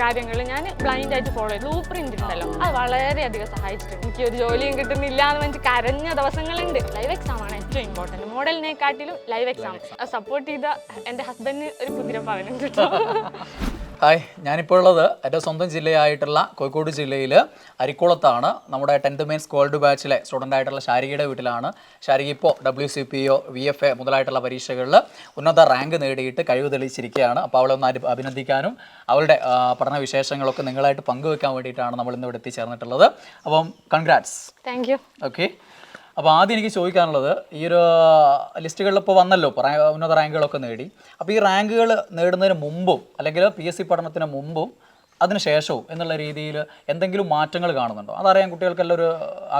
കാര്യങ്ങൾ ഞാൻ ബ്ലൈൻഡ് ആയിട്ട് ഫോളോ ചെയ്തു. ബ്ലൂ പ്രിന്റ് ഉണ്ടല്ലോ, അത് വളരെയധികം സഹായിച്ചിട്ടുണ്ട്. എനിക്ക് ഒരു ജോലിയും കിട്ടുന്നില്ല എന്ന് വെച്ച് കരഞ്ഞ ദിവസങ്ങളുണ്ട്. ലൈവ് എക്സാം ആണ് ഏറ്റവും ഇമ്പോർട്ടൻറ്റ്. മോഡലിനെക്കാട്ടിലും ലൈവ് എക്സാം. സപ്പോർട്ട് ചെയ്ത എൻ്റെ ഹസ്ബൻഡിന് ഒരു കുതിരപ്പവനും കിട്ടും. ഹായ്, ഞാനിപ്പോൾ ഉള്ളത് എൻ്റെ സ്വന്തം ജില്ലയായിട്ടുള്ള കോഴിക്കോട് ജില്ലയിൽ അരിക്കുളത്താണ്. നമ്മുടെ 10th മെയിൻസ് ഗോൾഡ് ബാച്ചിലെ സ്റ്റുഡൻ്റ് ആയിട്ടുള്ള ശാരികയുടെ വീട്ടിലാണ്. ശാരിക ഇപ്പോൾ WCPO VFA മുതലായിട്ടുള്ള പരീക്ഷകളിൽ ഉന്നത റാങ്ക് നേടിയിട്ട് കഴിവ് തെളിയിച്ചിരിക്കുകയാണ്. അപ്പോൾ അവളെ ഒന്ന് അഭിനന്ദിക്കാനും അവളുടെ പഠന വിശേഷങ്ങളൊക്കെ നിങ്ങളായിട്ട് പങ്കുവെക്കാൻ വേണ്ടിയിട്ടാണ് നമ്മൾ ഇന്ന് ഇവിടെ എത്തിച്ചേർന്നിട്ടുള്ളത്. അപ്പം കൺഗ്രാറ്റ്സ്. Thank you. ഓക്കെ, അപ്പോൾ ആദ്യം എനിക്ക് ചോദിക്കാനുള്ളത്, ഈ ഒരു ലിസ്റ്റുകളിൽ ഇപ്പോൾ വന്നല്ലോ, ഉന്നത റാങ്കുകളൊക്കെ നേടി. അപ്പോൾ ഈ റാങ്കുകൾ നേടുന്നതിന് മുമ്പും അല്ലെങ്കിൽ PSC പഠനത്തിന് മുമ്പും അതിന് ശേഷവും എന്നുള്ള രീതിയിൽ എന്തെങ്കിലും മാറ്റങ്ങൾ കാണുന്നുണ്ടോ? അതറിയാൻ കുട്ടികൾക്കെല്ലാം ഒരു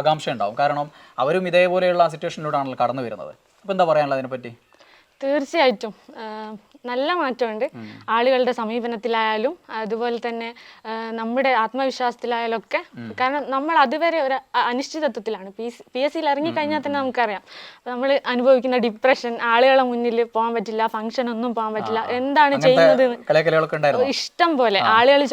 ആകാംക്ഷ ഉണ്ടാവും. കാരണം അവരും ഇതേപോലെയുള്ള സിറ്റുവേഷനിലൂടെയാണല്ലോ കടന്നു വരുന്നത്. അപ്പോൾ എന്താ പറയാനുള്ളത് അതിനെപ്പറ്റി? തീർച്ചയായിട്ടും നല്ല മാറ്റമുണ്ട്. ആളുകളുടെ സമീപനത്തിലായാലും അതുപോലെ തന്നെ നമ്മുടെ ആത്മവിശ്വാസത്തിലായാലും ഒക്കെ. കാരണം നമ്മൾ അതുവരെ ഒരു അനിശ്ചിതത്വത്തിലാണ്. PSCയിൽ ഇറങ്ങിക്കഴിഞ്ഞാൽ തന്നെ നമുക്കറിയാം നമ്മൾ അനുഭവിക്കുന്ന ഡിപ്രഷൻ, ആളുകളെ മുന്നിൽ പോകാൻ പറ്റില്ല, ഫംഗ്ഷൻ ഒന്നും പോകാൻ പറ്റില്ല, എന്താണ് ചെയ്യുന്നത് ഇഷ്ടം പോലെ ആളുകൾ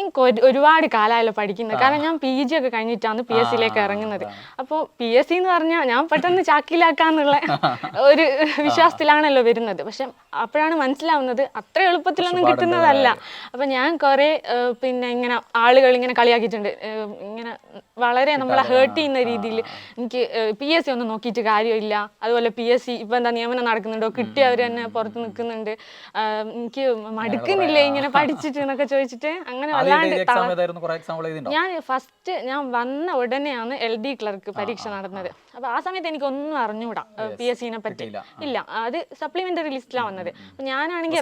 എനിക്ക് ഒരുപാട് കാലമായല്ലോ പഠിക്കുന്നത്. കാരണം ഞാൻ PG ഒക്കെ കഴിഞ്ഞിട്ടാണ് PSCയിലേക്ക് ഇറങ്ങുന്നത്. അപ്പോൾ PSC എന്ന് പറഞ്ഞാൽ ഞാൻ പെട്ടെന്ന് ചാക്കിലാക്കാന്നുള്ള ഒരു വിശ്വാസത്തിലാണല്ലോ വരുന്നത്. പക്ഷെ അപ്പോഴാണ് മനസ്സിലാവുന്നത് അത്ര എളുപ്പത്തിലൊന്നും കിട്ടുന്നതല്ല. അപ്പം ഞാൻ കുറേ പിന്നെ ഇങ്ങനെ ആളുകൾ ഇങ്ങനെ കളിയാക്കിയിട്ടുണ്ട്. ഇങ്ങനെ വളരെ നമ്മളെ ഹേർട്ട് ചെയ്യുന്ന രീതിയിൽ എനിക്ക് PSC ഒന്നും നോക്കിയിട്ട് കാര്യമില്ല, അതുപോലെ PSC ഇപ്പം എന്താ നിയമനം നടക്കുന്നുണ്ടോ, കിട്ടിയവർ തന്നെ പുറത്ത് നിൽക്കുന്നുണ്ട്, എനിക്ക് മടുക്കുന്നില്ല ഇങ്ങനെ പഠിച്ചിട്ട് എന്നൊക്കെ ചോദിച്ചിട്ട് അങ്ങനെ വല്ലാണ്ട്. ഞാൻ വന്ന ഉടനെയാണ് LD ക്ലർക്ക് പരീക്ഷ നടന്നത്. അപ്പോൾ ആ സമയത്ത് എനിക്കൊന്നും അറിഞ്ഞൂടാ PSCനെ പറ്റി. ഇല്ല, അത് സപ്ലിമെന്ററി ലിസ്റ്റിലാണ് വന്നത്. ഞാനാണെങ്കിൽ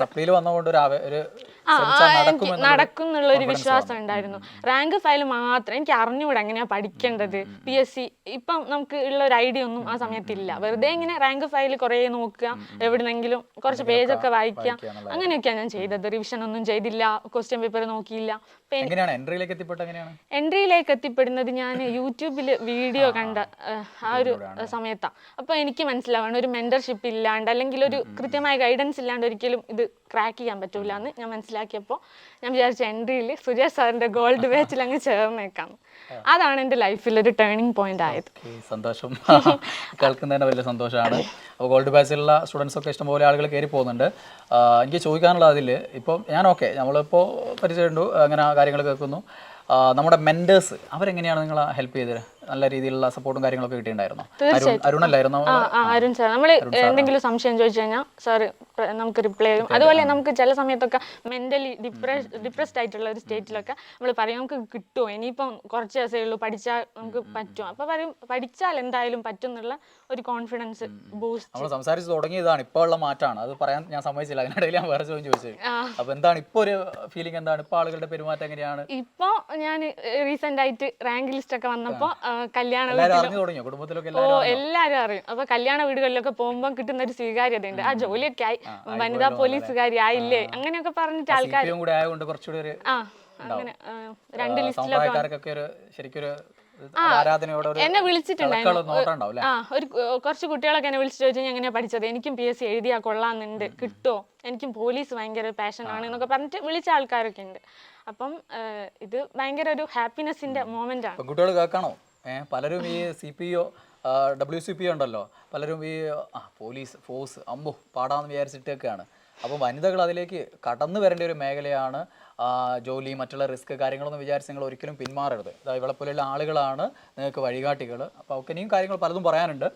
നടക്കും എന്നുള്ള ഒരു വിശ്വാസം ഉണ്ടായിരുന്നു. റാങ്ക് ഫയൽ മാത്രം എനിക്ക് അറിഞ്ഞുകൂടാ എങ്ങനെയാ പഠിക്കേണ്ടത്. PSC ഇപ്പം നമുക്ക് ഉള്ള ഒരു ഐഡിയ ഒന്നും ആ സമയത്തില്ല. വെറുതെ ഇങ്ങനെ റാങ്ക് ഫയൽ കുറേ നോക്കുക, എവിടെന്നെങ്കിലും കുറച്ച് പേജൊക്കെ വായിക്കുക, അങ്ങനെയൊക്കെയാണ് ഞാൻ ചെയ്തത്. റിവിഷൻ ഒന്നും ചെയ്തില്ല, ക്വസ്റ്റ്യൻ പേപ്പർ നോക്കിയില്ല. എൻട്രിയിലേക്ക് എത്തിപ്പെടുന്നത് ഞാൻ യൂട്യൂബിൽ വീഡിയോ കണ്ട ആ ഒരു സമയത്താണ്. അപ്പോൾ എനിക്ക് മനസ്സിലാവണം ഒരു മെന്റർഷിപ്പ് ഇല്ലാണ്ട് അല്ലെങ്കിൽ ഒരു കൃത്യമായ ഗൈഡൻസ് ഇല്ലാണ്ട് ഒരിക്കലും ഇത് ക്രാക്ക് ചെയ്യാൻ പറ്റൂല എന്ന് ഞാൻ മനസ്സിലാക്കിയപ്പോൾ ഞാൻ വിചാരിച്ച എൻട്രിയിൽ സുരേഷ് സാറിന്റെ ഗോൾഡ് ബാച്ചിൽ അങ്ങ് ചേർന്നേക്കാം. അതാണ് എൻ്റെ ലൈഫിൽ ഒരു ടേണിംഗ് പോയിന്റ് ആയത്. സന്തോഷം, കേൾക്കുന്നതിന് വലിയ സന്തോഷമാണ്. അപ്പോൾ ഗോൾഡ് ബാച്ചിലുള്ള സ്റ്റുഡൻസ് ഒക്കെ ഇഷ്ടംപോലെ ആളുകൾ കയറി പോകുന്നുണ്ട്. എനിക്ക് ചോദിക്കാനുള്ള അതിൽ ഇപ്പം നമ്മളിപ്പോൾ പരിചയമുണ്ട്, അങ്ങനെ കാര്യങ്ങൾ കേൾക്കുന്നു. നമ്മുടെ മെന്റേഴ്സ് അവരെങ്ങനെയാണ് നിങ്ങളെ ഹെൽപ്പ് ചെയ്തത്? നല്ല രീതിയിലുള്ള സപ്പോർട്ടും കാര്യങ്ങളൊക്കെ കിട്ടിയിട്ടുണ്ടായിരുന്നു? അരുണല്ലായിരുന്നു? അരുൺ സാർ. നമ്മൾ എന്തെങ്കിലും സംശയം ചോദിച്ചു കഴിഞ്ഞാൽ സാർ നമുക്ക് റിപ്ലൈ ചെയ്യും. അതുപോലെ നമുക്ക് ചില സമയത്തൊക്കെ മെന്റലി ഡിപ്രസ്ഡ് ആയിട്ടുള്ള ഒരു സ്റ്റേറ്റിലൊക്കെ നമ്മൾ പറയും നമുക്ക് കിട്ടുമോ, ഇനിയിപ്പം കുറച്ച് ദിവസമേ ഉള്ളൂ, പഠിച്ചാൽ നമുക്ക് പറ്റും. അപ്പോൾ പറയും പഠിച്ചാൽ എന്തായാലും പറ്റും എന്നുള്ള ഒരു കോൺഫിഡൻസ് ബൂസ്റ്റ്. നമ്മൾ സംസാരിച്ച് തുടങ്ങിയതാണ്, ഇപ്പോൾ ഉള്ള മാറ്റമാണ്. അത് പറയാൻ ഞാൻ സമ്മതിച്ചില്ല, അതിനിടയിൽ ഞാൻ വേറെ ചോദ്യം ചോദിച്ചത്. അപ്പോൾ എന്താണ് ഇപ്പോൾ ഒരു ഫീലിംഗ്, എന്താണ് ഇപ്പോൾ ആളുകളുടെ പെരുമാറ്റം എങ്ങനെയാണ്? ഇപ്പോൾ ഞാൻ റീസെന്റ് ആയിട്ട് റാങ്ക് ലിസ്റ്റ് ഒക്കെ വന്നപ്പോൾ കല്യാണ എല്ലാവരും അറിയും. അപ്പൊ കല്യാണ വീടുകളിലൊക്കെ പോകുമ്പോൾ കിട്ടുന്ന ഒരു സ്വീകാര്യതയുണ്ട്. ആ ജോലിയൊക്കെ ആയി, വനിതാ പോലീസുകാരി ആയില്ലേ, അങ്ങനെയൊക്കെ പറഞ്ഞിട്ട് ആൾക്കാർ അങ്ങനെ 2 ലിസ്റ്റിലൊക്കെ എന്നെ വിളിച്ചിട്ടുണ്ടായിരുന്നു. ഒരു കുറച്ച് കുട്ടികളൊക്കെ എന്നെ വിളിച്ചിട്ട് ചോദിച്ചാൽ എങ്ങനെയാ പഠിച്ചത്, എനിക്കും PSC എഴുതിയാ കൊള്ളാന്നുണ്ട്, കിട്ടുമോ, എനിക്കും പോലീസ് ഭയങ്കര പാഷനാണ് എന്നൊക്കെ പറഞ്ഞിട്ട് വിളിച്ച ആൾക്കാരൊക്കെ ഉണ്ട്. അപ്പം ഇത് ഭയങ്കര ഒരു ഹാപ്പിനെസിന്റെ മൊമെന്റ് ആണ്. കുട്ടികൾ കേൾക്കണോ? പലരും ഈ CPO WCPO ഉണ്ടല്ലോ, പലരും ഈ പോലീസ് ഫോഴ്സ് പാടാന്ന് വിചാരിച്ചിട്ടൊക്കെയാണ്. അപ്പോൾ വനിതകൾ അതിലേക്ക് കടന്നു വരേണ്ട ഒരു മേഖലയാണ്. ജോലി, മറ്റുള്ള റിസ്ക് കാര്യങ്ങളൊന്നും വിചാരിച്ച് നിങ്ങൾ ഒരിക്കലും പിന്മാറരുത്. ഇവളെ പോലെയുള്ള ആളുകളാണ് നിങ്ങൾക്ക് വഴികാട്ടികൾ. അപ്പോൾ അവർക്ക് ഇനിയും കാര്യങ്ങൾ പലതും പറയാനുണ്ട്.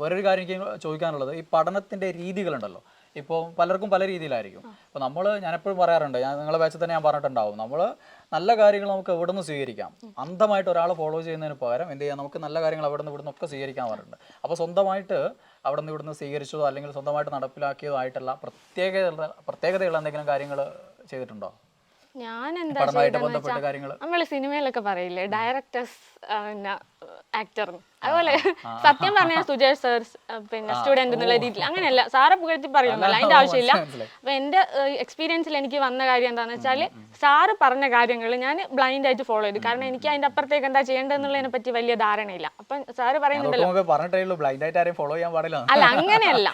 വേറൊരു കാര്യം എനിക്ക് ചോദിക്കാനുള്ളത്, ഈ പഠനത്തിൻ്റെ രീതികളുണ്ടല്ലോ, ഇപ്പോൾ പലർക്കും പല രീതിയിലായിരിക്കും. അപ്പോൾ ഞാനെപ്പോഴും പറയാറുണ്ട്, നിങ്ങളെ ബാച്ചിൽ തന്നെ ഞാൻ പറഞ്ഞിട്ടുണ്ടാവും, നമ്മൾ നല്ല കാര്യങ്ങൾ നമുക്ക് എവിടെ നിന്ന് സ്വീകരിക്കാം. അന്ധമായിട്ട് ഒരാളെ ഫോളോ ചെയ്യുന്നതിന് പകരം എന്ത് ചെയ്യാം, നമുക്ക് നല്ല കാര്യങ്ങൾ അവിടെ നിന്ന് ഇവിടെ നിന്നൊക്കെ സ്വീകരിക്കാൻ പറഞ്ഞിട്ടുണ്ട്. അപ്പോൾ സ്വന്തമായിട്ട് അവിടെ നിന്ന് ഇവിടുന്ന് സ്വീകരിച്ചതോ അല്ലെങ്കിൽ സ്വന്തമായിട്ട് നടപ്പിലാക്കിയതോ ആയിട്ടുള്ള പ്രത്യേകതയുള്ള എന്തെങ്കിലും കാര്യങ്ങൾ ചെയ്തിട്ടുണ്ടോ? ഞാൻ എന്താ നമ്മൾ സിനിമയിലൊക്കെ പറയില്ലേ, ഡയറക്ടേഴ്സ് ആക്ടറിന്. അതുപോലെ സത്യം പറഞ്ഞാൽ സുജേഷ് സർ പിന്നെ സ്റ്റുഡന്റ് എന്നുള്ള രീതിയിൽ അങ്ങനെയല്ല, സാറെ പുകഴ്ത്തി പറയുന്നില്ല, അതിന്റെ ആവശ്യമില്ല. അപ്പൊ എന്റെ എക്സ്പീരിയൻസിൽ എനിക്ക് വന്ന കാര്യം എന്താണെന്ന് വെച്ചാല് സാറ് പറഞ്ഞ കാര്യങ്ങൾ ഞാൻ ബ്ലൈൻഡ് ആയിട്ട് ഫോളോ ചെയ്തു. കാരണം എനിക്ക് അതിന്റെ അപ്പുറത്തേക്ക് എന്താ ചെയ്യേണ്ടതെന്നുള്ളതിനെ പറ്റി വലിയ ധാരണയില്ല. അപ്പം സാറ് പറയുന്നുണ്ടല്ലോ, അല്ല അങ്ങനെയല്ല,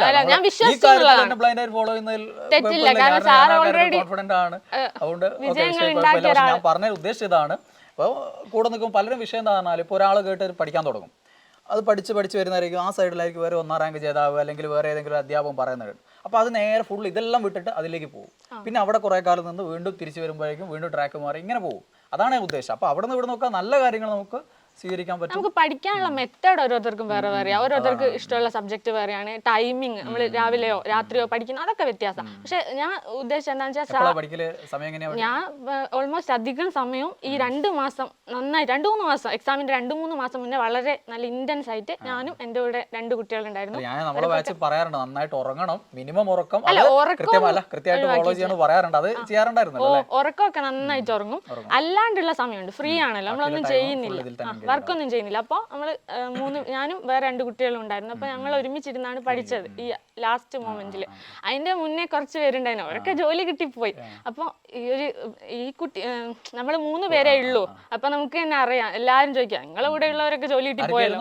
അല്ല ഞാൻ വിശ്വസിച്ചുള്ളതാണ്, തെറ്റില്ല. കാരണം സാർ ഓൾറെഡി വിജയങ്ങൾ ഉണ്ടാക്കിയ ഒരാൾ. പറഞ്ഞ ഉദ്ദേശിച്ചതാണ്. അപ്പോൾ കൂടെ നിൽക്കുമ്പോൾ പലരും വിഷയം എന്താ പറഞ്ഞാൽ ഇപ്പോൾ ഒരാൾ കേട്ട് പഠിക്കാൻ തുടങ്ങും, അത് പഠിച്ച് വരുന്നതായിരിക്കും ആ സൈഡിലായിരിക്കും വേറെ 1ാം റാങ്ക് ജേതാവ് അല്ലെങ്കിൽ വേറെ ഏതെങ്കിലും അധ്യാപകം പറയുന്നത്. അപ്പോൾ അത് നേരെ ഫുൾ ഇതെല്ലാം വിട്ടിട്ട് അതിലേക്ക് പോകും. പിന്നെ അവിടെ കുറേ കാലം നിന്ന് വീണ്ടും തിരിച്ചു വരുമ്പോഴേക്കും വീണ്ടും ട്രാക്ക് മാറി ഇങ്ങനെ പോകും. അതാണ് ഉദ്ദേശം. അപ്പോൾ അവിടെ നിന്ന് ഇവിടെ നോക്കാം നല്ല കാര്യങ്ങൾ നമുക്ക് സ്വീകരിക്കാൻ പറ്റും. നമുക്ക് പഠിക്കാനുള്ള മെത്തേഡ് ഓരോരുത്തർക്കും വേറെ വേറെയാണ്, ഓരോരുത്തർക്ക് ഇഷ്ടമുള്ള സബ്ജക്ട് വേറെയാണ്, ടൈമിങ് നമ്മൾ രാവിലെയോ രാത്രിയോ പഠിക്കുന്ന അതൊക്കെ വ്യത്യാസം. പക്ഷെ ഞാൻ ഉദ്ദേശിച്ചത് എന്താണെന്ന് വെച്ചാൽ ഞാൻ ഓൾമോസ്റ്റ് അധികം സമയവും ഈ 2 മാസം നന്നായി 2-3 മാസം എക്സാമിന്റെ 2-3 മാസം മുന്നേ വളരെ നല്ല ഇന്റൻസ് ആയിട്ട് ഞാനും എൻ്റെ കൂടെ 2 കുട്ടികളുണ്ടായിരുന്നു. നമ്മളെ ബാച്ച് പറയാറുണ്ട് നന്നായിട്ട് ഉറങ്ങണം, മിനിമം ഉറക്കം കൃത്യമായിട്ട് ഫോളോ ചെയ്യണം പറയാറുണ്ട്. അത് ചെയ്യാറുണ്ടായിരുന്നു. ഉറക്കമൊക്കെ നന്നായിട്ട് ഉറങ്ങും. അല്ലാണ്ടുള്ള സമയമുണ്ട്, ഫ്രീ ആണല്ലോ, നമ്മളൊന്നും ചെയ്യുന്നില്ല, വർക്കൊന്നും ചെയ്യുന്നില്ല. അപ്പോൾ ഞാനും വേറെ 2 കുട്ടികളും ഉണ്ടായിരുന്നു. അപ്പോൾ ഞങ്ങൾ ഒരുമിച്ചിരുന്നാണ് പഠിച്ചത് ഈ ലാസ്റ്റ് മൊമെന്റിൽ. അതിന്റെ മുന്നേ കുറച്ച് പേരുണ്ടായിരുന്നു, അവരൊക്കെ ജോലി കിട്ടിപ്പോയി. അപ്പോൾ ഈ കുട്ടി നമ്മൾ 3 പേരേ ഉള്ളൂ. അപ്പൊ നമുക്ക് തന്നെ അറിയാം, എല്ലാരും ചോദിക്കാം നിങ്ങളെ കൂടെ ഉള്ളവരൊക്കെ ജോലി കിട്ടിപ്പോയല്ലോ.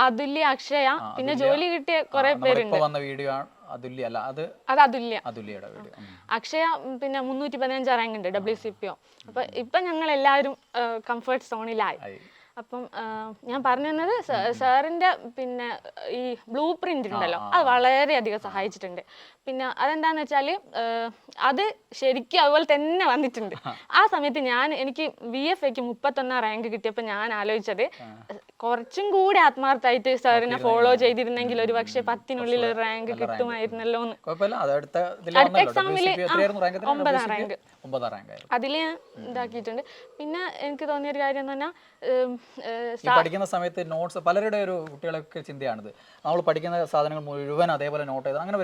അതുല്യ, അക്ഷയ, പിന്നെ ജോലി കിട്ടിയ കുറെ പേരുണ്ട്. അക്ഷയ പിന്നെ 315 റാങ്ക് ഉണ്ട് WCPO. അപ്പൊ ഇപ്പൊ ഞങ്ങൾ എല്ലാവരും കംഫർട്ട് സോണിലായി. അപ്പം ഞാൻ പറഞ്ഞു തന്നത് സാറിന്റെ പിന്നെ ഈ ബ്ലൂ പ്രിന്റ് ഉണ്ടല്ലോ, അത് വളരെയധികം സഹായിച്ചിട്ടുണ്ട്. പിന്നെ അതെന്താന്ന് വെച്ചാല് അത് ശരിക്കും അതുപോലെ തന്നെ വന്നിട്ടുണ്ട്. ആ സമയത്ത് എനിക്ക് VFAക്ക് 31ാം റാങ്ക് കിട്ടിയപ്പോൾ ഞാൻ ആലോചിച്ചത് കുറച്ചും കൂടി ആത്മാർത്ഥമായിട്ട് സാറിനെ ഫോളോ ചെയ്തിരുന്നെങ്കിൽ ഒരു പക്ഷെ 10നുള്ളിൽ ഒരു റാങ്ക് കിട്ടുമായിരുന്നല്ലോ എന്ന്. അടുത്ത എക്സാമില് 9ാം റാങ്ക് അതിൽ ഞാൻ ഇതാക്കിയിട്ടുണ്ട്. പിന്നെ എനിക്ക് തോന്നിയൊരു കാര്യം എന്ന് പറഞ്ഞാൽ പഠിക്കുന്ന സമയത്ത് നോട്ട്സ് പലരുടെ ഒരു കുട്ടികളൊക്കെ ചിന്തയാണിത്, നമ്മൾ പഠിക്കുന്ന സാധനങ്ങൾ മുഴുവൻ അതേപോലെ നോട്ട് ചെയ്ത് അങ്ങനെ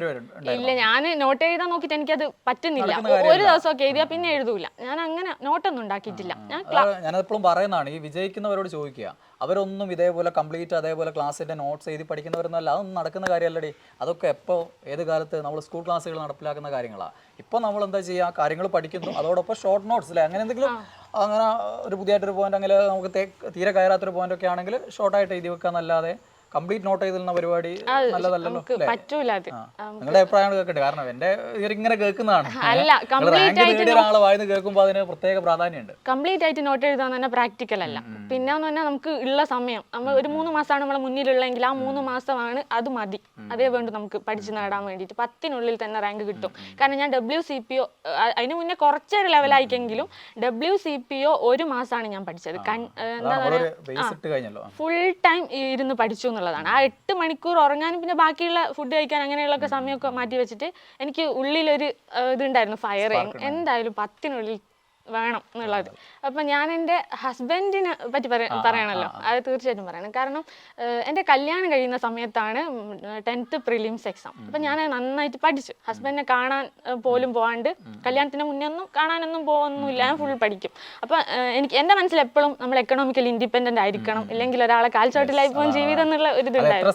ഇല്ല. ഞാൻ നോട്ട് എഴുതാൻ നോക്കിയിട്ട് എനിക്കത് പറ്റുന്നില്ല. ഒരു ദിവസമൊക്കെ എഴുതിയാൽ പിന്നെ എഴുതൂല. ഞാൻ അങ്ങനെ നോട്ടൊന്നും ഉണ്ടാക്കിയിട്ടില്ല. ഞാനെപ്പോഴും പറയുന്നതാണ്, ഈ വിജയിക്കുന്നവരോട് ചോദിക്കുക, അവരൊന്നും ഇതേപോലെ കംപ്ലീറ്റ് അതേപോലെ ക്ലാസ്സിന്റെ നോട്ട്സ് എഴുതി പഠിക്കുന്നവരൊന്നല്ല. അതൊന്നും നടക്കുന്ന കാര്യമല്ലടി. അതൊക്കെ എപ്പോൾ ഏത് കാലത്ത് നമ്മൾ സ്കൂൾ ക്ലാസ്സുകൾ നടപ്പിലാക്കുന്ന കാര്യങ്ങളാണ്. ഇപ്പോൾ നമ്മൾ എന്താ ചെയ്യുക, കാര്യങ്ങൾ പഠിക്കുന്നു, അതോടൊപ്പം ഷോർട്ട് നോട്ട്സ് അല്ലേ അങ്ങനെ എന്തെങ്കിലും, അങ്ങനെ ഒരു പുതിയതായിട്ടൊരു പോയിന്റ് അങ്ങനെ നമുക്ക് തീരെ കയറാത്തൊരു പോയിന്റ് ഒക്കെ ആണെങ്കിൽ ഷോർട്ടായിട്ട് എഴുതി വെക്കാന്നല്ലാതെ കംപ്ലീറ്റ് നോട്ട് ചെയ്തിരുന്ന പരിപാടി നല്ലതല്ലോ. നിങ്ങളുടെ അഭിപ്രായമാണ് കേൾക്കട്ടെ, കാരണം എന്റെ ഇങ്ങനെ കേൾക്കുന്നതാണ്. ഒരാളെ വായിന്ന് കേൾക്കുമ്പോൾ അതിന് പ്രത്യേക പ്രാധാന്യമുണ്ട്. കംപ്ലീറ്റ് ആയിട്ട് നോട്ട് എഴുതാൻ തന്നെ പ്രാക്ടിക്കൽ അല്ല. പിന്നെ പറഞ്ഞാൽ നമുക്ക് ഉള്ള സമയം നമ്മൾ ഒരു 3 മാസമാണ് നമ്മളെ മുന്നിലുള്ളെങ്കിൽ ആ 3 മാസമാണ് അത് മതി. അതേ വേണ്ട നമുക്ക് പഠിച്ചു നേടാൻ വേണ്ടിയിട്ട് 10നുള്ളിൽ തന്നെ റാങ്ക് കിട്ടും. കാരണം ഞാൻ WCPO അതിന് മുന്നേ കുറച്ചൊരു ലെവലായിക്കെങ്കിലും WCPO 1 മാസമാണ് ഞാൻ പഠിച്ചത്. എന്താ പറയുക, ഫുൾ ടൈം ഇരുന്ന് പഠിച്ചു എന്നുള്ളതാണ്. ആ 8 മണിക്കൂർ ഉറങ്ങാനും പിന്നെ ബാക്കിയുള്ള ഫുഡ് കഴിക്കാൻ അങ്ങനെയുള്ളൊക്കെ സമയമൊക്കെ മാറ്റി വെച്ചിട്ട് എനിക്ക് ഉള്ളിലൊരു ഇതുണ്ടായിരുന്നു, ഫയർ എന്തായാലും 10നുള്ളിൽ വേണം എന്നുള്ളത്. അപ്പം ഞാൻ എൻ്റെ ഹസ്ബൻഡിനെ പറ്റി പറയണല്ലോ, അത് തീർച്ചയായിട്ടും പറയണം. കാരണം എൻ്റെ കല്യാണം കഴിയുന്ന സമയത്താണ് 10th പ്രിലിംസ് എക്സാം. അപ്പം ഞാൻ നന്നായിട്ട് പഠിച്ചു. ഹസ്ബൻഡിനെ കാണാൻ പോലും പോകാണ്ട്, കല്യാണത്തിന് മുന്നേ ഒന്നും കാണാനൊന്നും പോകുന്നില്ല, ഞാൻ ഫുൾ പഠിക്കും. അപ്പം എൻ്റെ മനസ്സിൽ എപ്പോഴും നമ്മൾ എക്കണോമിക്കലി ഇൻഡിപെൻഡന്റ് ആയിരിക്കണം, ഇല്ലെങ്കിൽ ഒരാളെ കാൽച്ചോട്ടിലായി പോകും ജീവിതം എന്നുള്ള ഒരു ഇതുണ്ടായിരുന്നു.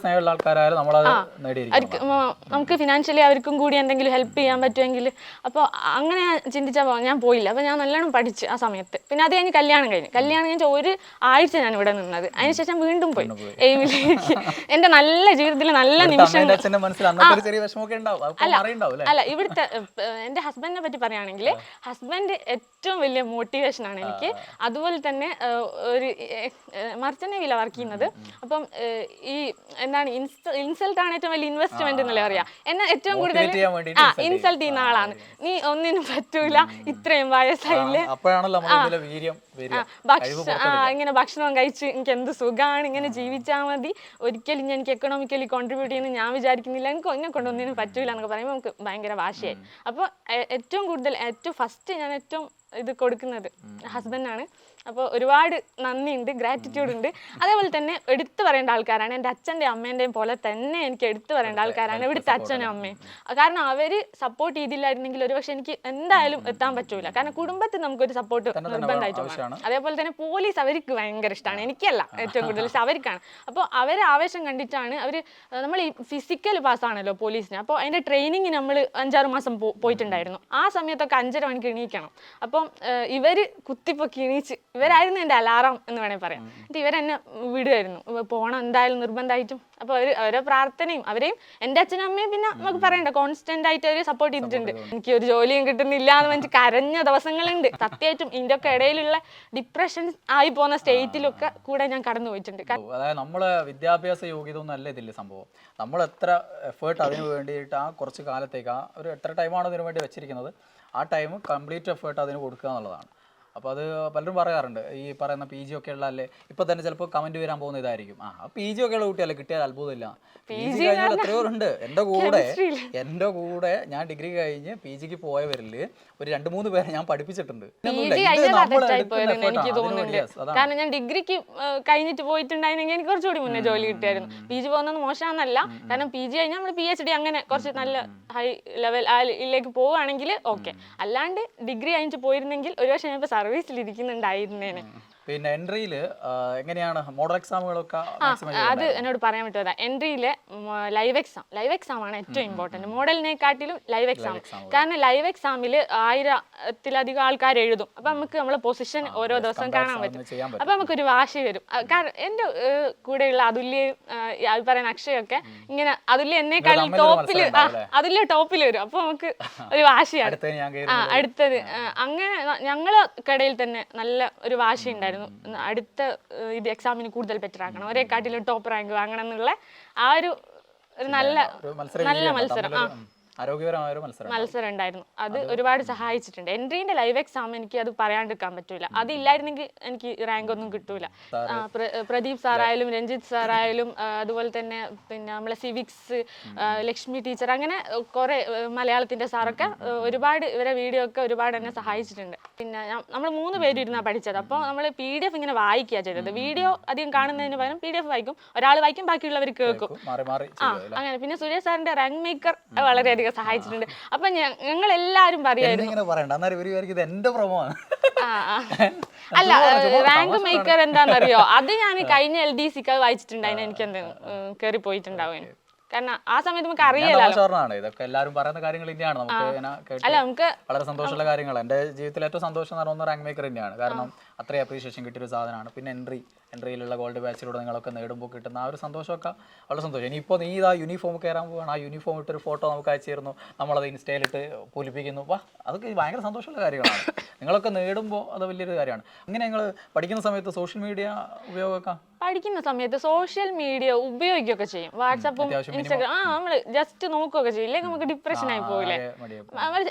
നമുക്ക് ഫിനാൻഷ്യലി അവർക്കും കൂടി എന്തെങ്കിലും ഹെൽപ്പ് ചെയ്യാൻ പറ്റുമെങ്കിൽ. അപ്പോൾ അങ്ങനെ ചിന്തിച്ചാൽ ഞാൻ പോയില്ല. അപ്പോൾ ഞാൻ നല്ലോണം പഠിച്ച് ആ സമയത്ത്. പിന്നെ അത് കഴിഞ്ഞ് കല്യാണം കഴിഞ്ഞ് 1 ആഴ്ച ഞാൻ ഇവിടെ നിന്നത്. അതിനുശേഷം വീണ്ടും പോയി എയിമിലേക്ക്. എൻ്റെ നല്ല ജീവിതത്തിൽ നല്ല നിമിഷങ്ങൾ. അല്ല, ഇവിടുത്തെ എൻ്റെ ഹസ്ബൻഡിനെ പറ്റി പറയുകയാണെങ്കിൽ ഹസ്ബൻഡ് ഏറ്റവും വലിയ മോട്ടിവേഷൻ ആണ് എനിക്ക്. അതുപോലെ തന്നെ ഒരു മർച്ചന്റ് നേവിയിലാണ് വർക്ക് ചെയ്യുന്നത്. അപ്പം ഈ എന്താണ് ഇൻസൾട്ട് ആണ് ഏറ്റവും വലിയ ഇൻവെസ്റ്റ്മെന്റ് എന്നല്ലേ പറയാ. എന്നെ ഏറ്റവും കൂടുതൽ ഇൻസൾട്ട് ചെയ്യുന്ന ആളാണ്. നീ ഒന്നിനും പറ്റൂല, ഇത്രയും വയസ്സായില്ലേ, ഇങ്ങനെ ഭക്ഷണം കഴിച്ച് എനിക്ക് എന്ത് സുഖമാണ്, ഇങ്ങനെ ജീവിച്ചാൽ മതി, ഒരിക്കലും എനിക്ക് എക്കണോമിക്കലി കോൺട്രിബ്യൂട്ട് ചെയ്യുന്ന ഞാൻ വിചാരിക്കുന്നില്ല, എനിക്ക് എന്നെ കൊണ്ടൊന്നിനും പറ്റൂല എന്നൊക്കെ പറയുമ്പോൾ നമുക്ക് ഭയങ്കര വാശിയായി. അപ്പോൾ ഏറ്റവും ഫസ്റ്റ് ഞാൻ ഏറ്റവും ഇത് കൊടുക്കുന്നത് ഹസ്ബൻഡാണ്. അപ്പോൾ ഒരുപാട് നന്ദിയുണ്ട്, ഗ്രാറ്റിറ്റ്യൂഡ് ഉണ്ട്. അതേപോലെ തന്നെ എടുത്തു പറയേണ്ട ആൾക്കാരാണ് എൻ്റെ അച്ഛൻ്റെയും അമ്മേൻ്റെയും പോലെ തന്നെ എനിക്ക് എടുത്തു പറയേണ്ട ആൾക്കാരാണ് ഇവിടുത്തെ അച്ഛനും അമ്മയും. കാരണം അവർ സപ്പോർട്ട് ചെയ്തില്ലായിരുന്നെങ്കിൽ ഒരുപക്ഷെ എനിക്ക് എന്തായാലും എത്താൻ പറ്റൂല. കാരണം കുടുംബത്തിൽ നമുക്കൊരു സപ്പോർട്ട് നിർബന്ധമായിട്ടും വേണം. അതേപോലെ തന്നെ പോലീസ് അവർക്ക് ഭയങ്കര ഇഷ്ടമാണ്, എനിക്കല്ല ഏറ്റവും കൂടുതൽ അവർക്കാണ്. അപ്പോൾ അവർ ആവേശം കണ്ടിട്ടാണ് നമ്മൾ ഈ ഫിസിക്കൽ പാസ്സാണല്ലോ പോലീസിന്. അപ്പോൾ അതിൻ്റെ ട്രെയിനിങ് നമ്മൾ 5-6 മാസം പോയിട്ടുണ്ടായിരുന്നു. ആ സമയത്തൊക്കെ 5:30 മണിക്ക് എണീക്കണം. അപ്പം ഇവർ കുത്തിപ്പൊക്കി എണീച്ച്, ഇവരായിരുന്നു എൻ്റെ അലാറം എന്ന് വേണമെങ്കിൽ പറയാം. എന്നിട്ട് ഇവരെന്നെ വിടുമായിരുന്നു, പോകണം എന്തായാലും നിർബന്ധമായിട്ടും. അപ്പോൾ അവരെ പ്രാർത്ഥനയും അവരെയും എൻ്റെ അച്ഛനും അമ്മയും പിന്നെ നമുക്ക് പറയണ്ട കോൺസ്റ്റന്റ് ആയിട്ട് അവർ സപ്പോർട്ട് ചെയ്തിട്ടുണ്ട്. എനിക്ക് ഒരു ജോലിയും കിട്ടുന്നില്ല എന്ന് പറഞ്ഞിട്ട് കരഞ്ഞ ദിവസങ്ങളുണ്ട് സത്യമായിട്ടും. ഇതിൻ്റെ ഒക്കെ ഇടയിലുള്ള ഡിപ്രഷൻ ആയി പോകുന്ന സ്റ്റേറ്റിലൊക്കെ കൂടെ ഞാൻ കടന്നു പോയിട്ടുണ്ട്. അതായത് നമ്മളെ വിദ്യാഭ്യാസ യോഗ്യത ഒന്നും അല്ല ഇതില്ല സംഭവം. നമ്മൾ എത്ര എഫേർട്ട് അതിന് വേണ്ടിയിട്ട് ആ കുറച്ച് കാലത്തേക്ക് ഒരു എത്ര ടൈമാണ് ഇതിനു വേണ്ടി വെച്ചിരിക്കുന്നത്, ആ ടൈം കംപ്ലീറ്റ് എഫേർട്ട് അതിന് കൊടുക്കുക എന്നുള്ളതാണ്. അപ്പോൾ അത് പലരും പറയാറുണ്ട്, ഈ പറയുന്ന PG ഒക്കെ ഉള്ള അല്ലേ ഇപ്പോൾ തന്നെ ചിലപ്പോൾ കമൻറ്റ് വരാൻ പോകുന്ന ഇതായിരിക്കും, PG ഒക്കെ ഉള്ള കുട്ടിയല്ലേ കിട്ടിയാൽ അത്ഭുതമില്ല. PG കഴിഞ്ഞാൽ എത്രയോ ഉണ്ട്. എൻ്റെ കൂടെ ഞാൻ ഡിഗ്രി കഴിഞ്ഞ് PGക്ക് പോയവരിൽ ഒരു 2-3 പേരെ ഞാൻ പഠിപ്പിച്ചിട്ടുണ്ട്. എനിക്ക് തോന്നുന്നുണ്ട്. കാരണം ഞാൻ ഡിഗ്രിക്ക് കഴിഞ്ഞിട്ട് പോയിട്ടുണ്ടായിരുന്നെങ്കിൽ എനിക്ക് കുറച്ചുകൂടി മുന്നേ ജോലി കിട്ടിയായിരുന്നു. PG പോകുന്നത് മോശമാണെന്നല്ല, കാരണം PG കഴിഞ്ഞാൽ നമ്മൾ PhD അങ്ങനെ കുറച്ച് നല്ല ഹൈ ലെവൽ ലേക്ക് പോവുകയാണെങ്കിൽ ഓക്കെ. അല്ലാണ്ട് ഡിഗ്രി കഴിഞ്ഞിട്ട് പോയിരുന്നെങ്കിൽ ഒരുപക്ഷെ ഞാൻ ഇപ്പോൾ സർവീസിൽ ഇരിക്കുന്നുണ്ടായിരുന്നേനെ. പിന്നെ എൻട്രിയിൽ എങ്ങനെയാണ് മോഡൽ എക്സാമുകളൊക്കെ? അത് എന്നോട് പറയാൻ പറ്റുമോ? എൻട്രിയിലെ ലൈവ് എക്സാം ആണ് ഏറ്റവും ഇമ്പോർട്ടൻറ്റ്, മോഡലിനെക്കാട്ടിലും ലൈവ് എക്സാം. കാരണം ലൈവ് എക്സാമിൽ 1000-ത്തിലധികം ആൾക്കാർ എഴുതും. അപ്പം നമുക്ക് നമ്മളെ പൊസിഷൻ ഓരോ ദിവസം കാണാൻ പറ്റും. അപ്പം നമുക്കൊരു വാശി വരും. കാരണം എൻ്റെ കൂടെയുള്ള അതുല്യയും പറയുന്ന അക്ഷയൊക്കെ ഇങ്ങനെ അതുല്യ എന്നെക്കാളും ടോപ്പിൽ വരും. അപ്പോൾ നമുക്ക് ഒരു വാശിയാണ് അടുത്തത്. അങ്ങനെ ഞങ്ങൾക്കിടയിൽ തന്നെ നല്ല ഒരു വാശി ഉണ്ടായിരുന്നു. അടുത്ത ഇത് എക്സാമിന് കൂടുതൽ ബെറ്റർ ആക്കണം, ഒരേക്കാട്ടിലും ടോപ്പ് റാങ്ക് വാങ്ങണം എന്നുള്ള ആ ഒരു നല്ല മത്സരം, ആരോഗ്യപരമായ ഒരു മത്സരം ഉണ്ടായിരുന്നു. അത് ഒരുപാട് സഹായിച്ചിട്ടുണ്ട്. എൻട്രീൻ്റെ ലൈവ് എക്സാം എനിക്ക് അത് പറയാണ്ടിരിക്കാൻ പറ്റൂല. അതില്ലായിരുന്നെങ്കിൽ എനിക്ക് റാങ്ക് ഒന്നും കിട്ടൂല. പ്രദീപ് സാറായാലും രഞ്ജിത്ത് സാറായാലും അതുപോലെ തന്നെ പിന്നെ നമ്മളെ സിവിക്സ് ലക്ഷ്മി ടീച്ചർ, അങ്ങനെ കുറേ മലയാളത്തിൻ്റെ സാറൊക്കെ ഒരുപാട് ഇവരെ വീഡിയോ ഒക്കെ ഒരുപാട് എന്നെ സഹായിച്ചിട്ടുണ്ട്. പിന്നെ നമ്മൾ 3 പേര് ഇരുന്നാണ് പഠിച്ചത്. അപ്പോൾ നമ്മൾ PDF ഇങ്ങനെ വായിക്കുക ചെയ്തത്. വീഡിയോ അധികം കാണുന്നതിന് പകരം PDF വായിക്കും, ഒരാൾ വായിക്കും, ബാക്കിയുള്ളവർ കേൾക്കും. അങ്ങനെ. പിന്നെ സുരേഷ് സാറിന്റെ റാങ്ക് മേക്കർ വളരെയധികം സഹായിച്ചിട്ടുണ്ട്. അപ്പൊ ഞങ്ങൾ എല്ലാവരും പറയായിരുന്നു, അല്ല റാങ്ക് മേക്കർ എന്താണെന്നറിയോ, അത് ഞാൻ കഴിഞ്ഞ LDCക്ക് വായിച്ചിട്ടുണ്ടായിരുന്നു. എനിക്ക് എന്ത് കയറി പോയിട്ടുണ്ടാവും. കാരണം ആ സമയത്ത് നമുക്ക് അറിയാലോ, ഇതൊക്കെ എല്ലാവരും പറയുന്ന കാര്യങ്ങൾ തന്നെയാണ്. നമുക്ക് വളരെ സന്തോഷമുള്ള കാര്യങ്ങൾ. എൻ്റെ ജീവിതത്തിൽ ഏറ്റവും സന്തോഷം എന്ന് പറയുന്നത് റാങ്ക് മേക്കർ തന്നെയാണ്. കാരണം അത്രയും അപ്രീഷിയേഷൻ കിട്ടിയൊരു സാധനമാണ്. പിന്നെ എൻട്രിയിലുള്ള ഗോൾഡ് ബാച്ചിലൂടെ നിങ്ങളൊക്കെ നേടുമ്പോൾ കിട്ടുന്ന ആ ഒരു സന്തോഷമൊക്കെ വളരെ സന്തോഷം. ഇനിയിപ്പോൾ നീ ഇതാ യൂണിഫോം കയറാൻ പോവുകയാണ്, ആ യൂണിഫോം ഇട്ടൊരു ഫോട്ടോ നമുക്ക് അയച്ചു തരുന്നു, നമ്മളത് ഇൻസ്റ്റയിലിട്ട് പൂലിപ്പിക്കുന്നു. അതൊക്കെ ഭയങ്കര സന്തോഷമുള്ള കാര്യങ്ങളാണ്. നിങ്ങളൊക്കെ നേടുമ്പോൾ അത് വലിയൊരു കാര്യമാണ്. അങ്ങനെ നിങ്ങൾ പഠിക്കുന്ന സമയത്ത് സോഷ്യൽ മീഡിയ ഉപയോഗമൊക്കെ പഠിക്കുന്ന സമയത്ത് സോഷ്യൽ മീഡിയ ഉപയോഗിക്കുകയൊക്കെ ചെയ്യും. വാട്സാപ്പും ഇൻസ്റ്റാഗ്രാം നമ്മൾ ജസ്റ്റ് നോക്കുകയൊക്കെ ചെയ്യും. ഇല്ലെങ്കിൽ നമുക്ക് ഡിപ്രഷൻ ആയി പോകില്ലേ.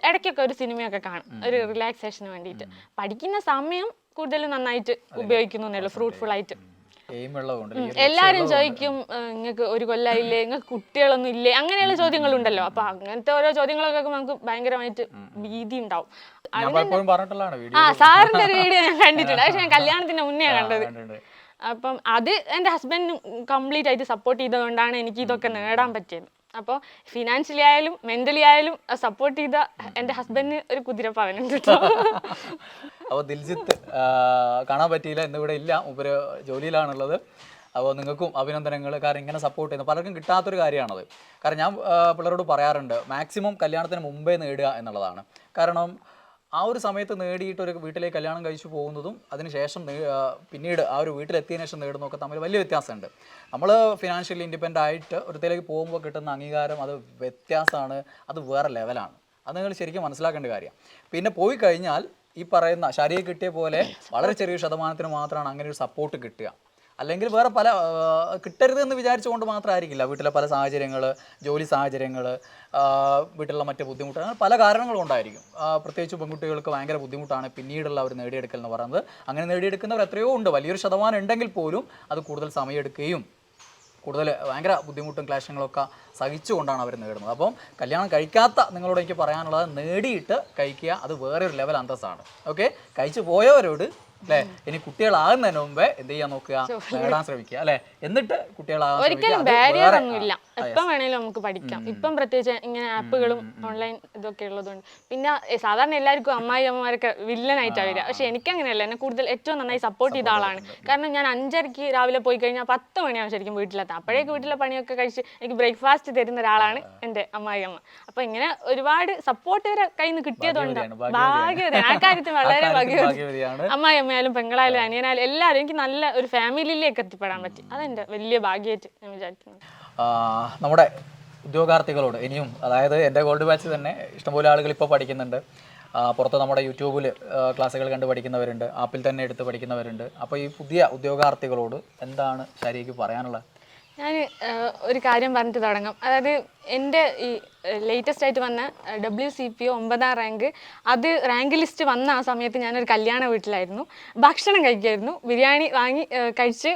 ഇടയ്ക്കൊക്കെ ഒരു സിനിമയൊക്കെ കാണും ഒരു റിലാക്സേഷന് വേണ്ടിയിട്ട്. പഠിക്കുന്ന സമയം കൂടുതൽ നന്നായിട്ട് ഉപയോഗിക്കുന്നു, ഫ്രൂട്ട്ഫുൾ ആയിട്ട്. എല്ലാവരും ചോദിക്കും, നിങ്ങൾക്ക് ഒരു കൊല്ലായില്ലേ, നിങ്ങൾക്ക് കുട്ടികളൊന്നും ഇല്ലേ, അങ്ങനെയുള്ള ചോദ്യങ്ങളുണ്ടല്ലോ. അപ്പൊ അങ്ങനത്തെ ഓരോ ചോദ്യങ്ങളൊക്കെ നമുക്ക് ഭയങ്കരമായിട്ട് ഭീതി ഉണ്ടാവും. സാറിന്റെ ഒരു വീഡിയോ ഞാൻ കണ്ടിട്ടുണ്ട്, പക്ഷെ ഞാൻ കല്യാണത്തിന്റെ മുന്നേ കണ്ടത്. അപ്പം അത് എൻ്റെ ഹസ്ബൻഡ് കംപ്ലീറ്റ് ആയിട്ട് സപ്പോർട്ട് ചെയ്തതുകൊണ്ടാണ് എനിക്ക് ഇതൊക്കെ നേടാൻ പറ്റിയത്. അപ്പോൾ ഫിനാൻഷ്യലി ആയാലും മെന്റലി ആയാലും സപ്പോർട്ട് ചെയ്ത എൻ്റെ ഹസ്ബൻഡിന് ഒരു കുതിരപ്പവനുണ്ട് കേട്ടോ. അപ്പോൾ ദിൽജിത്ത് കാണാൻ പറ്റിയില്ല, ഇന്നിവിടെ ഇല്ല, മൂപ്പര് ജോലിയിലാണുള്ളത്. അപ്പോൾ നിങ്ങൾക്കും അഭിനന്ദനങ്ങൾ. കാരണം ഇങ്ങനെ സപ്പോർട്ട് ചെയ്യുന്നത് പലർക്കും കിട്ടാത്തൊരു കാര്യമാണത്. കാരണം ഞാൻ പിള്ളേരോട് പറയാറുണ്ട്, മാക്സിമം കല്യാണത്തിന് മുമ്പേ നേടുക എന്നുള്ളതാണ്. കാരണം ആ ഒരു സമയത്ത് നേടിയിട്ട് ഒരു വീട്ടിലേക്ക് കല്യാണം കഴിച്ചു പോകുന്നതും അതിനുശേഷം പിന്നീട് ആ ഒരു വീട്ടിലെത്തിയതിനു ശേഷം നേടുന്നതൊക്കെ തമ്മിൽ വലിയ വ്യത്യാസമുണ്ട്. നമ്മൾ ഫിനാൻഷ്യലി ഇൻഡിപെൻഡൻ്റ് ആയിട്ട് ഒരുത്തിലേക്ക് പോകുമ്പോൾ കിട്ടുന്ന അംഗീകാരം അത് വ്യത്യാസമാണ്, അത് വേറെ ലെവലാണ്. അത് നിങ്ങൾ ശരിക്കും മനസ്സിലാക്കേണ്ട കാര്യമാണ്. പിന്നെ പോയി കഴിഞ്ഞാൽ ഈ പറയുന്ന ശാരീരിക കിട്ടിയ പോലെ വളരെ ചെറിയ ശതമാനത്തിന് മാത്രമാണ് അങ്ങനെ ഒരു സപ്പോർട്ട് കിട്ടുക. അല്ലെങ്കിൽ വേറെ പല കിട്ടരുത് എന്ന് വിചാരിച്ചുകൊണ്ട് മാത്രമായിരിക്കില്ല. വീട്ടിലെ പല സാഹചര്യങ്ങൾ, ജോലി സാഹചര്യങ്ങൾ, വീട്ടിലുള്ള മറ്റ് ബുദ്ധിമുട്ടുകൾ, അങ്ങനെ പല കാരണങ്ങളും ഉണ്ടായിരിക്കും. പ്രത്യേകിച്ച് പെൺകുട്ടികൾക്ക് ഭയങ്കര ബുദ്ധിമുട്ടാണ് പിന്നീടുള്ള അവർ നേടിയെടുക്കൽ എന്ന് പറയുന്നത്. അങ്ങനെ നേടിയെടുക്കുന്നവർ എത്രയോ ഉണ്ട്, വലിയൊരു ശതമാനം ഉണ്ടെങ്കിൽ പോലും അത് കൂടുതൽ സമയമെടുക്കുകയും കൂടുതൽ ഭയങ്കര ബുദ്ധിമുട്ടും ക്ലേശങ്ങളൊക്കെ സഹിച്ചുകൊണ്ടാണ് അവർ നേടുന്നത്. അപ്പം കല്യാണം കഴിക്കാത്ത നിങ്ങളോട് എനിക്ക് പറയാനുള്ളത് നേടിയിട്ട് കഴിക്കുക, അത് വേറെ ഒരു ലെവൽ അന്തസ്സാണ്. ഓക്കെ, കഴിച്ചു പോയവരോട് അല്ലേ ഇനി കുട്ടികളാകുന്നതിന് മുമ്പേ എന്ത് ചെയ്യാൻ നോക്കുക, നേടാൻ ശ്രമിക്കുക അല്ലെ, എന്നിട്ട് കുട്ടികളാകാൻ ഒരിക്കലും ബാരിയർ ഒന്നുമില്ല, എപ്പം വേണേലും നമുക്ക് പഠിക്കാം. ഇപ്പം പ്രത്യേകിച്ച് ഇങ്ങനെ ആപ്പുകളും ഓൺലൈൻ ഇതൊക്കെ ഉള്ളതുകൊണ്ട്. പിന്നെ സാധാരണ എല്ലാവർക്കും അമ്മായി അമ്മമാരൊക്കെ വില്ലനായിട്ടാണ് വരിക. പക്ഷെ എനിക്കങ്ങനെയല്ല, എന്നെ കൂടുതൽ ഏറ്റവും നന്നായി സപ്പോർട്ട് ചെയ്ത ആളാണ്. കാരണം ഞാൻ 5:30 രാവിലെ പോയി കഴിഞ്ഞാൽ 10 മണിയാവും ശരിക്കും വീട്ടിലെത്താം. അപ്പോഴേക്ക് വീട്ടിലെ പണിയൊക്കെ കഴിച്ച് എനിക്ക് ബ്രേക്ക്ഫാസ്റ്റ് തരുന്ന ഒരാളാണ് എൻ്റെ അമ്മായി അമ്മ. അപ്പൊ ഇങ്ങനെ ഒരുപാട് സപ്പോർട്ട് ഇവരെ കയ്യിൽ നിന്ന് കിട്ടിയതുകൊണ്ടാണ് ഭാഗ്യവതിയാണ്. ആ കാര്യത്തിൽ വളരെ ഭാഗ്യവതിയാണ്. അമ്മായി അമ്മയായാലും പെങ്ങളായാലും അനിയനായാലും എല്ലാവരും എനിക്ക് നല്ല ഒരു ഫാമിലിയിലേക്ക് എത്തിപ്പെടാൻ പറ്റി. അതെന്റെ വലിയ ഭാഗ്യമായിട്ട് ഞാൻ വിചാരിക്കുന്നു. നമ്മുടെ ഉദ്യോഗാർത്ഥികളോട് ഇനിയും, അതായത് എൻ്റെ ഗോൾഡ് ബാച്ച് തന്നെ ഇഷ്ടംപോലെ ആളുകൾ ഇപ്പോൾ പഠിക്കുന്നുണ്ട്. പുറത്ത് നമ്മുടെ യൂട്യൂബിൽ ക്ലാസ്സുകൾ കണ്ട് പഠിക്കുന്നവരുണ്ട്, ആപ്പിൽ തന്നെ എടുത്ത് പഠിക്കുന്നവരുണ്ട്. അപ്പോൾ ഈ പുതിയ ഉദ്യോഗാർത്ഥികളോട് എന്താണ് ശരിക്ക് പറയാനുള്ളത്? ഞാൻ ഒരു കാര്യം പറഞ്ഞിട്ട് തുടങ്ങാം. അതായത് എൻ്റെ ഈ ലേറ്റസ്റ്റ് ആയിട്ട് വന്ന WCPO 9ാം റാങ്ക്, അത് റാങ്ക് ലിസ്റ്റ് വന്ന ആ സമയത്ത് ഞാനൊരു കല്യാണ വീട്ടിലായിരുന്നു, ഭക്ഷണം കഴിക്കായിരുന്നു. ബിരിയാണി വാങ്ങി കഴിച്ച്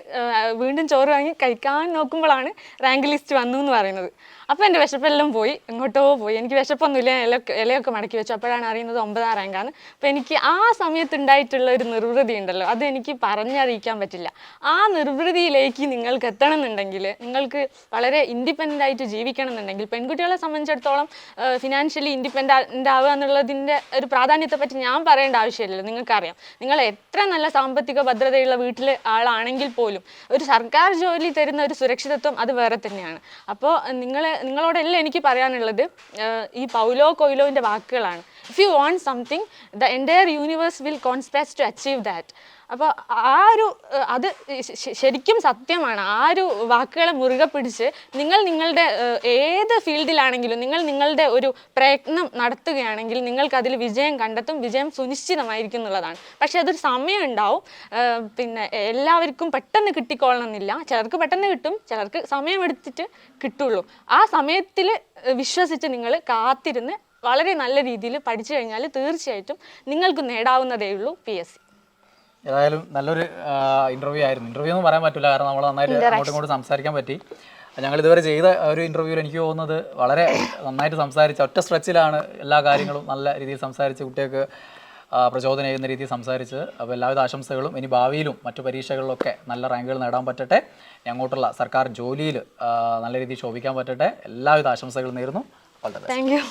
വീണ്ടും ചോറ് വാങ്ങി കഴിക്കാൻ നോക്കുമ്പോഴാണ് റാങ്ക് ലിസ്റ്റ് വന്നു എന്ന് പറയുന്നത്. അപ്പോൾ എൻ്റെ വിശപ്പെല്ലാം പോയി, എങ്ങോട്ടോ പോയി. എനിക്ക് വിശപ്പൊന്നുമില്ല, ഇലയൊക്കെ മടക്കി വെച്ചു. അപ്പോഴാണ് അറിയുന്നത് 9ാം റാങ്കാണ്. അപ്പോൾ എനിക്ക് ആ സമയത്ത് ഉണ്ടായിട്ടുള്ള ഒരു നിർവൃതി ഉണ്ടല്ലോ, അത് എനിക്ക് പറഞ്ഞറിയിക്കാൻ പറ്റില്ല. ആ നിർവൃതിയിലേക്ക് നിങ്ങൾക്ക് എത്തണം എന്നുണ്ടെങ്കിൽ, നിങ്ങൾക്ക് വളരെ ഇൻഡിപെൻഡൻ്റ് ആയിട്ട് ജീവിക്കണം എന്നുണ്ടെങ്കിൽ, പെൺകുട്ടികളെ സംബന്ധിച്ചിടത്തോളം ഫിനാൻഷ്യലി ഇൻഡിപെൻഡൻ്റ് ആവുക എന്നുള്ളതിൻ്റെ ഒരു പ്രാധാന്യത്തെ പറ്റി ഞാൻ പറയേണ്ട ആവശ്യമില്ലല്ലോ. നിങ്ങൾക്കറിയാം, നിങ്ങൾ എത്ര നല്ല സാമ്പത്തിക ഭദ്രതയുള്ള വീട്ടിലെ ആളാണെങ്കിൽ പോലും ഒരു സർക്കാർ ജോലി തരുന്ന ഒരു സുരക്ഷിതത്വം അത് വേറെ തന്നെയാണ്. അപ്പോൾ നിങ്ങളോടെല്ലാം എനിക്ക് പറയാനുള്ളത് ഈ പൗലോ കൊയ്ലോൻ്റെ വാക്കുകളാണ്. If you want something, the entire universe will conspire to achieve that. അപ്പോൾ ആ ഒരു അത് ശരിക്കും സത്യമാണ്. ആ ഒരു വാക്കുകളെ മുറുകെ പിടിച്ച് നിങ്ങളുടെ ഏത് ഫീൽഡിലാണെങ്കിലും നിങ്ങളുടെ ഒരു പ്രയത്നം നടത്തുകയാണെങ്കിൽ നിങ്ങൾക്കതിൽ വിജയം കണ്ടെത്തും. വിജയം സുനിശ്ചിതമായിരിക്കും എന്നുള്ളതാണ്. പക്ഷേ അതൊരു സമയം ഉണ്ടാവും. പിന്നെ എല്ലാവർക്കും പെട്ടെന്ന് കിട്ടിക്കൊള്ളണമെന്നില്ല. ചിലർക്ക് പെട്ടെന്ന് കിട്ടും, ചിലർക്ക് സമയമെടുത്തിട്ട് കിട്ടുള്ളൂ. ആ സമയത്തിൽ വിശ്വസിച്ച് നിങ്ങൾ കാത്തിരുന്ന് വളരെ നല്ല രീതിയിൽ പഠിച്ചു കഴിഞ്ഞാൽ തീർച്ചയായിട്ടും നിങ്ങൾക്ക് നേടാവുന്നതേ ഉള്ളൂ PSC. ഏതായാലും നല്ലൊരു ഇൻ്റർവ്യൂ ആയിരുന്നു. ഇൻ്റർവ്യൂ എന്ന് പറയാൻ പറ്റില്ല, കാരണം നമ്മൾ നന്നായിട്ട് അങ്ങോട്ടും ഇങ്ങോട്ടും സംസാരിക്കാൻ പറ്റി. ഞങ്ങൾ ഇതുവരെ ചെയ്ത ഒരു ഇൻ്റർവ്യൂവിൽ എനിക്ക് തോന്നുന്നത് വളരെ നന്നായിട്ട് സംസാരിച്ച, ഒറ്റ സ്ട്രെച്ചിലാണ് എല്ലാ കാര്യങ്ങളും നല്ല രീതിയിൽ സംസാരിച്ച് കുട്ടികൾക്ക് പ്രചോദനം ചെയ്യുന്ന രീതിയിൽ സംസാരിച്ച്. അപ്പോൾ എല്ലാവിധ ആശംസകളും. ഇനി ഭാവിയിലും മറ്റു പരീക്ഷകളിലൊക്കെ നല്ല റാങ്കുകൾ നേടാൻ പറ്റട്ടെ, അങ്ങോട്ടുള്ള സർക്കാർ ജോലിയിൽ നല്ല രീതിയിൽ ശോഭിക്കാൻ പറ്റട്ടെ. എല്ലാവിധ ആശംസകളും നേരുന്നു. വളരെ താങ്ക് യു.